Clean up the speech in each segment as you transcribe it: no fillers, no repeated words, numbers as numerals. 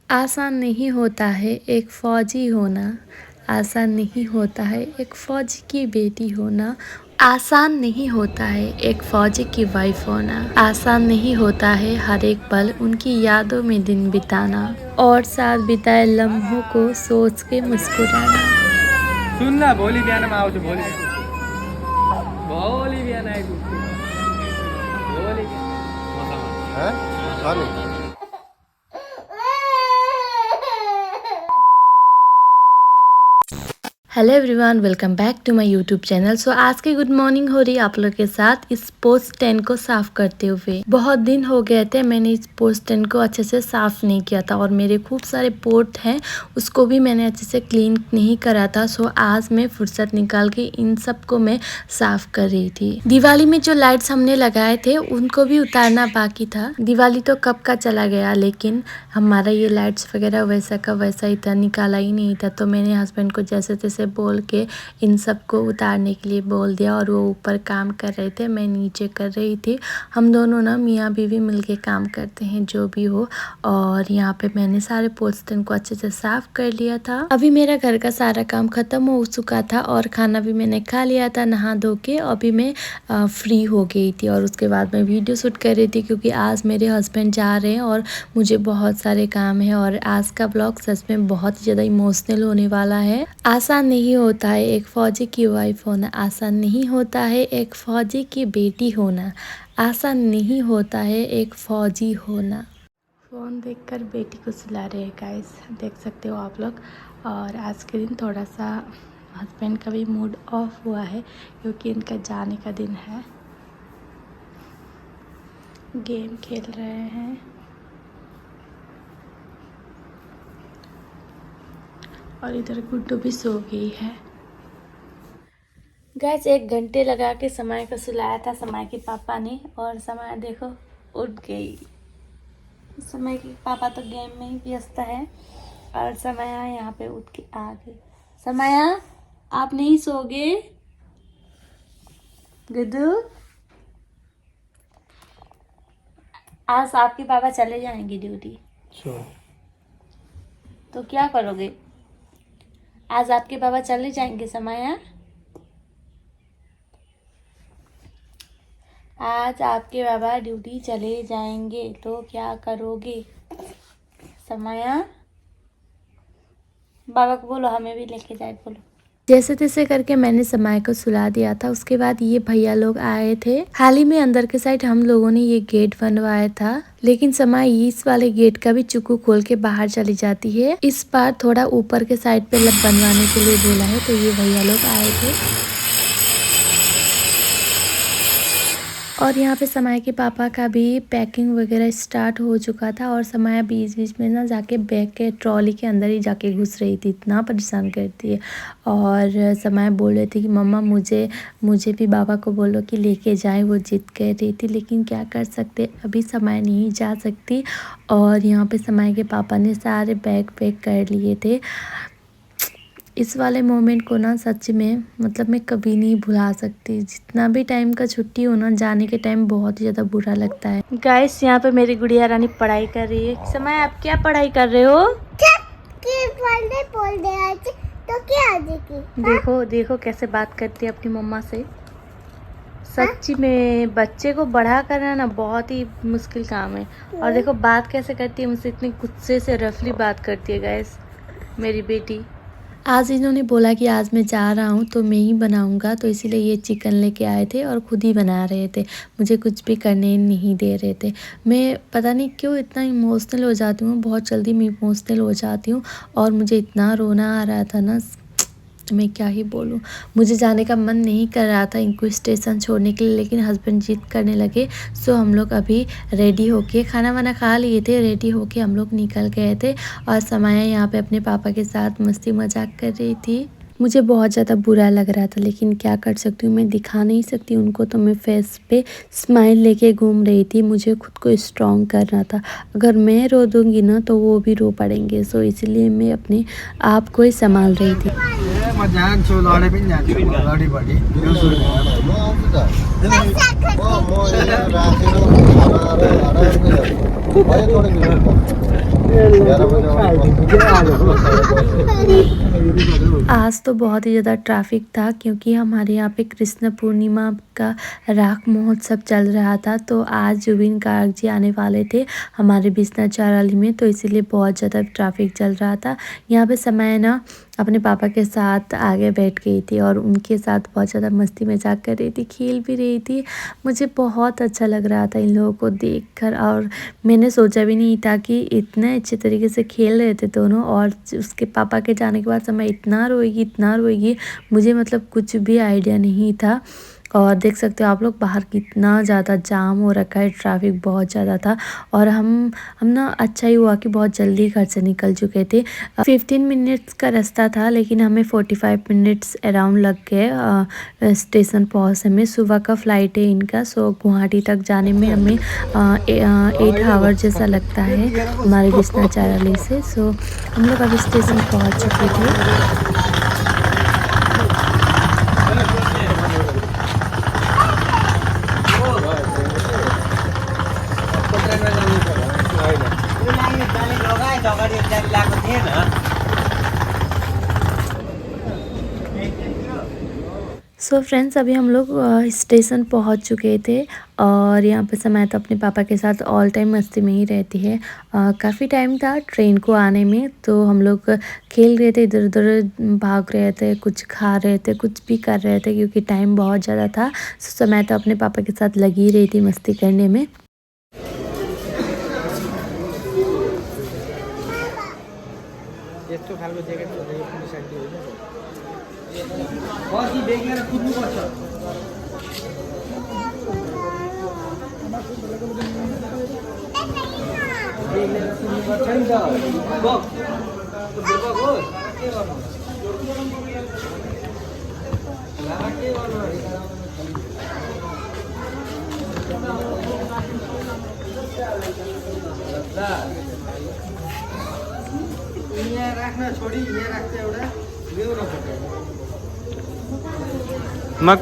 आसान नहीं होता है एक फ़ौजी होना, आसान नहीं होता है एक फ़ौजी की बेटी होना, आसान नहीं होता है एक फ़ौजी की वाइफ होना, आसान नहीं होता है हर एक पल उनकी यादों में दिन बिताना और साथ बिताए लम्हों को सोच के मुस्कुराना। सुन न भोलि बिहानमा आउँछु भोलि बिहान आइपुग्छु भोलि बिहान hello everyone, welcome back to my YouTube channel. So आज की गुड मॉर्निंग हो रही है आप लोग के साथ इस पोस्ट स्टैंड को साफ करते हुए। बहुत दिन हो गए थे मैंने इस पोस्ट स्टैंड को अच्छे से साफ नहीं किया था और मेरे खूब सारे पोर्ट हैं उसको भी मैंने अच्छे से क्लीन नहीं करा था। सो आज मैं फुर्सत निकाल के इन सब को मैं साफ कर रही थी। दिवाली में जो लाइट्स हमने लगाए थे उनको भी उतारना बाकी था। दिवाली तो कब का चला गया, लेकिन हमारा ये लाइट्स वगैरह वैसा का वैसा ही था, निकाला ही नहीं था। तो मैंने हस्बैंड को जैसे तैसे बोल के इन सब को उतारने के लिए बोल दिया और वो ऊपर काम कर रहे थे, मैं नीचे कर रही थी। हम दोनों ना मियाँ बीवी मिलके काम करते हैं जो भी हो। और यहाँ पे मैंने सारे पोस्टन को अच्छे से साफ कर लिया था। अभी मेरा घर का सारा काम खत्म हो चुका था और खाना भी मैंने खा लिया था नहा धो के। अभी मैं फ्री हो गई थी और उसके बाद मैं वीडियो शूट कर रही थी क्योंकि आज मेरे हस्बैंड जा रहे हैं और मुझे बहुत सारे काम है। और आज का ब्लॉग सच में बहुत ज़्यादा इमोशनल होने वाला है। आसान नहीं होता है एक फ़ौजी की वाइफ होना, आसान नहीं होता है एक फ़ौजी की बेटी होना, आसान नहीं होता है एक फ़ौजी होना। फ़ोन देखकर बेटी को सुला रहे हैं गाइस, देख सकते हो आप लोग। और आज के दिन थोड़ा सा हस्बैंड का भी मूड ऑफ हुआ है क्योंकि इनका जाने का दिन है। गेम खेल रहे हैं और इधर गुड्डू भी सो गई है। गैस 1 घंटे लगा के समय को सुलाया था समय के पापा ने और समय देखो उठ गई। समय के पापा तो गेम में ही व्यस्त है और समया यहाँ पे उठ के आ गई। समया आप नहीं सोगे? गुड्डू आज आपके पापा चले जाएंगे ड्यूटी, तो क्या करोगे? आज आपके पापा चले जाएंगे समया, आज आपके बाबा ड्यूटी चले जाएंगे तो क्या करोगे? समया बाबा को बोलो हमें भी लेके जाए बोलो। जैसे तैसे करके मैंने समय को सुला दिया था। उसके बाद ये भैया लोग आए थे। हाल ही में अंदर के साइड हम लोगों ने ये गेट बनवाया था, लेकिन समय इस वाले गेट का भी चुकू खोल के बाहर चली जाती है। इस बार थोड़ा ऊपर के साइड पे बनवाने के लिए बोला है तो ये भैया लोग आए थे। और यहाँ पे समय के पापा का भी पैकिंग वगैरह स्टार्ट हो चुका था और समय बीच बीच में ना जाके बैग के ट्रॉली के अंदर ही जाके घुस रही थी, इतना परेशान करती है। और समय बोल रहे थे कि मम्मा मुझे भी बाबा को बोलो कि लेके जाए, वो जिद कर रही थी। लेकिन क्या कर सकते, अभी समय नहीं जा सकती। और यहाँ पे समय के पापा ने सारे बैग पैक कर लिए थे। इस वाले मोमेंट को ना सच में मतलब मैं कभी नहीं भुला सकती। जितना भी टाइम का छुट्टी हो ना, जाने के टाइम बहुत ही ज़्यादा बुरा लगता है। गाइस यहाँ पे मेरी गुड़िया रानी पढ़ाई कर रही है। समय आप क्या पढ़ाई कर रहे हो? तो क्या देखो देखो कैसे बात करती है अपनी मम्मा से। सच्ची में बच्चे को बड़ा करना ना बहुत ही मुश्किल काम है। और देखो बात कैसे करती है मुझसे, इतनी गुस्से से रफली बात करती है गाइस मेरी बेटी। आज इन्होंने बोला कि आज मैं जा रहा हूँ तो मैं ही बनाऊँगा, तो इसीलिए ये चिकन लेके आए थे और खुद ही बना रहे थे, मुझे कुछ भी करने नहीं दे रहे थे। मैं पता नहीं क्यों इतना इमोशनल हो जाती हूँ, बहुत जल्दी मैं इमोशनल हो जाती हूँ और मुझे इतना रोना आ रहा था ना, मैं क्या ही बोलूँ। मुझे जाने का मन नहीं कर रहा था इनको स्टेशन छोड़ने के लिए, लेकिन हस्बैंड जिद करने लगे। सो हम लोग अभी रेडी होके खाना वाना खा लिए थे, रेडी होके हम लोग निकल गए थे। और समय यहाँ पे अपने पापा के साथ मस्ती मजाक कर रही थी। मुझे बहुत ज़्यादा बुरा लग रहा था, लेकिन क्या कर सकती हूँ, मैं दिखा नहीं सकती उनको, तो मैं फेस पे स्माइल लेके घूम रही थी। मुझे खुद को स्ट्रॉन्ग करना था, अगर मैं रो दूँगी ना तो वो भी रो पड़ेंगे। सो इसलिए मैं अपने आप को ही संभाल रही थी। आज तो बहुत ही ज़्यादा ट्रैफिक था क्योंकि हमारे यहाँ पे कृष्ण पूर्णिमा का राख महोत्सव चल रहा था। तो आज जुबिन गार्ग जी आने वाले थे हमारे बिश्नाथ चाराली में, तो इसीलिए बहुत ज़्यादा ट्रैफिक चल रहा था। यहाँ पे समय ना अपने पापा के साथ आगे बैठ गई थी और उनके साथ बहुत ज़्यादा मस्ती मजाक कर रही थी, खेल भी रही थी। मुझे बहुत अच्छा लग रहा था इन लोगों को देखकर, और मैंने सोचा भी नहीं था कि इतने अच्छे तरीके से खेल रहे थे दोनों। और उसके पापा के जाने के बाद समय इतना रोएगी मुझे मतलब कुछ भी आइडिया नहीं था। और देख सकते हो आप लोग बाहर कितना ज़्यादा जाम हो रखा है, ट्रैफिक बहुत ज़्यादा था। और हम ना अच्छा ही हुआ कि बहुत जल्दी घर से निकल चुके थे। 15 मिनट्स का रास्ता था लेकिन हमें 45 मिनट्स अराउंड लग गए स्टेशन पहुँचने में। सुबह का फ़्लाइट है इनका, सो गुवाहाटी तक जाने में हमें 8 आवर जैसा लगता है हमारे बिश्नाथ चाराली से। सो हम लोग अभी स्टेशन पहुँच चुके थे। सो फ्रेंड्स अभी हम लोग स्टेशन पहुंच चुके थे और यहाँ पे समय तो अपने पापा के साथ ऑल टाइम मस्ती में ही रहती है। काफ़ी टाइम था ट्रेन को आने में, तो हम लोग खेल रहे थे, इधर उधर भाग रहे थे, कुछ खा रहे थे, कुछ भी कर रहे थे क्योंकि टाइम बहुत ज़्यादा था। समय तो अपने पापा के साथ लगी रही थी मस्ती करने में। यस्तो खालको ज्याकेट यो पुलिस आन्टी होइन पछि बेगेर कुद्नुपर्छ बेगेर कुद्नुपर्छ नि त बक बुर्बक हो के गर्नु लामा के गर्नु यहाँ राख्न छोडी यहाँ राख्छ एउटा ल्याउ न मग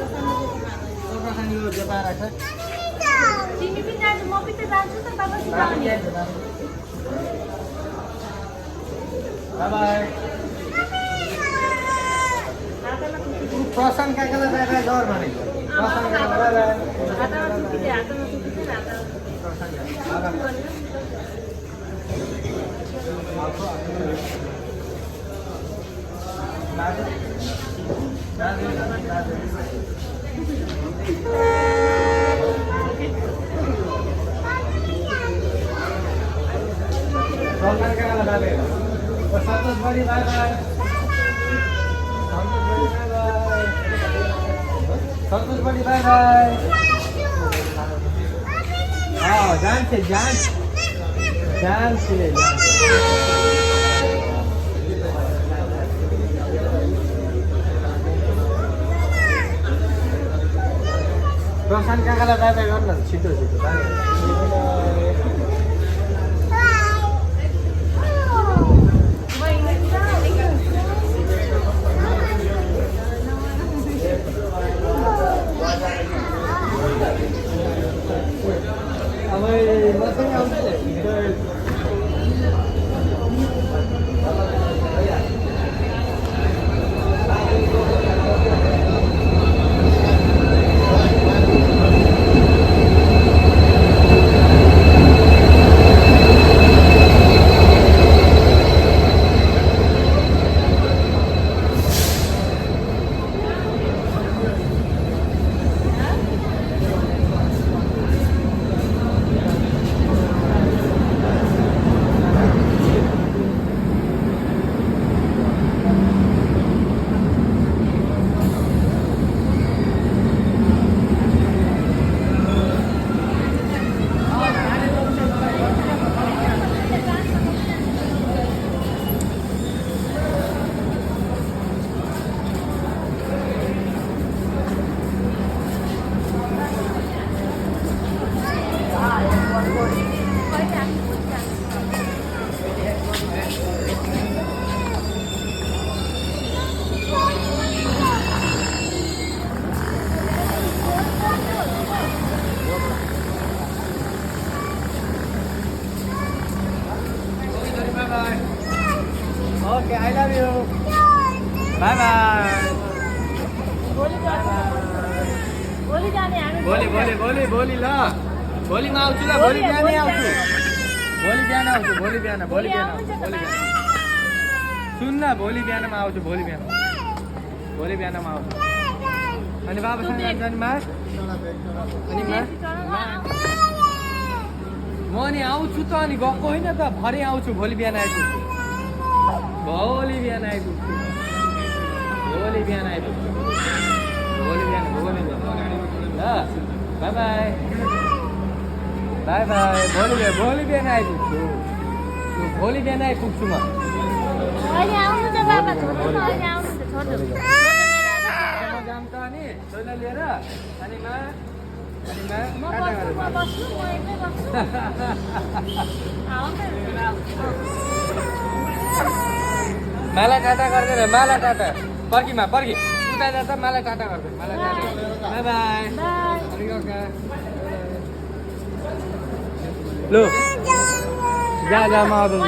खाने जता राख्छ तिमी पनि जान्छ म पनि त जान्छु त बाबा सिकाउने बाय बाय प्रशान्त काकालाई बाय बाय गर भने प्रशान्त काका बाय बाय हातमा कुटिले संतोष बड़ी बाय बाय हाँ जान से प्रशान्त काकालाई बाय बाय गर्नु न छिटो okay I love you bye bye भोलि जाने हामी भोलि भोलि भोलि भोलि ल भोलिमा आउँछु ल भोलि बिहानै आउँछु भोलि बिहान आउँछु भोलि बिहान भोलि बिहान भोलि बिहान सुन्न भोलि बिहानमा आउँछु भोलि बिहानमा आउँछु अनि बाबासँग जान्छ नि मा अनि म नि आउँछु त अनि गएको होइन त भरे आउँछु भोलि बिहान आइपुग्छु भोलि बिहान आइपुग्छु भोलि बिहान आइपुग्छु भोलि बिहान ल बाई बाई बाई बाई भोलि बिहान आइपुग्छु भोलि बिहान आइपुग्छु म अहिले आउनु त बाबा छोड्नु न अहिले आउनु त छोड्नु म जाम त अनि छोइला लिएर अनि मा म बस्छु म एक्लै बस्छु आउँदैन माला टाटा गर्दैन माला टाटा पर्खी उता जाँदा माला टाटा गर्दैन माला टाटा बाई बाई लु जा म आउँदैछु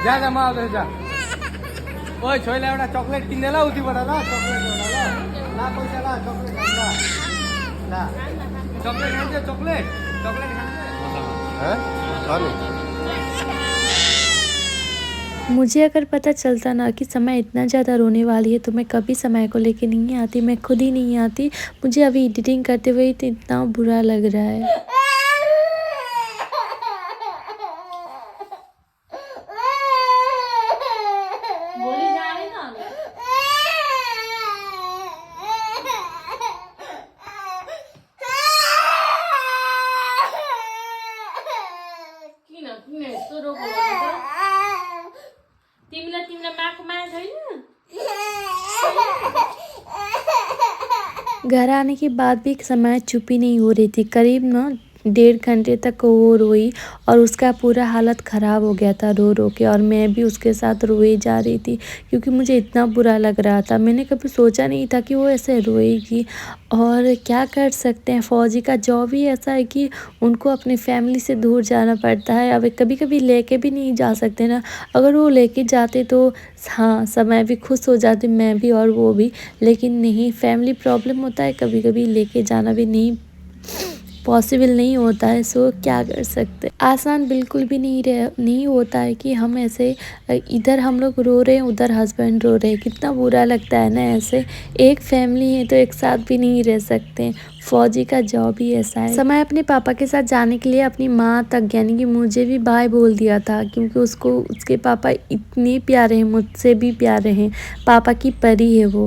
जा म आउँदैछु जा ओइ छोइला एउटा चक्लेट किन्ने ल उतिबाट ल चक्लेट एउटा ल पैसा ल चक्लेट चक्लेट खान्छ चक्लेट खान्छ मुझे अगर पता चलता ना कि समय इतना ज़्यादा रोने वाली है तो मैं कभी समय को लेके नहीं आती, मैं खुद ही नहीं आती। मुझे अभी एडिटिंग करते हुए तो इतना बुरा लग रहा है। तिमीलाई माको माया छैन घर आने के बाद भी समय चुप ही नहीं हो रही थी। करीब ना 1.5 घंटे तक वो रोई और उसका पूरा हालत ख़राब हो गया था रो रो के, और मैं भी उसके साथ रोई जा रही थी क्योंकि मुझे इतना बुरा लग रहा था। मैंने कभी सोचा नहीं था कि वो ऐसे रोएगी, और क्या कर सकते हैं, फ़ौजी का जॉब ही ऐसा है कि उनको अपनी फैमिली से दूर जाना पड़ता है। अब कभी कभी लेके भी नहीं जा सकते ना, अगर वो लेके जाते तो हाँ समय भी खुश हो जाते, मैं भी और वो भी, लेकिन नहीं, फैमिली प्रॉब्लम होता है, कभी कभी लेके जाना भी पॉसिबल नहीं होता है। सो क्या कर सकते, आसान बिल्कुल भी नहीं होता है कि हम ऐसे इधर हम लोग रो रहे हैं उधर हस्बैंड रो रहे हैं, कितना बुरा लगता है ना। ऐसे एक फैमिली है तो एक साथ भी नहीं रह सकते, फ़ौजी का जॉब ही ऐसा है। समय अपने पापा के साथ जाने के लिए अपनी माँ तक यानी कि मुझे भी बाय बोल दिया था, क्योंकि उसके पापा इतने प्यारे हैं, मुझसे भी प्यारे हैं, पापा की परी है वो।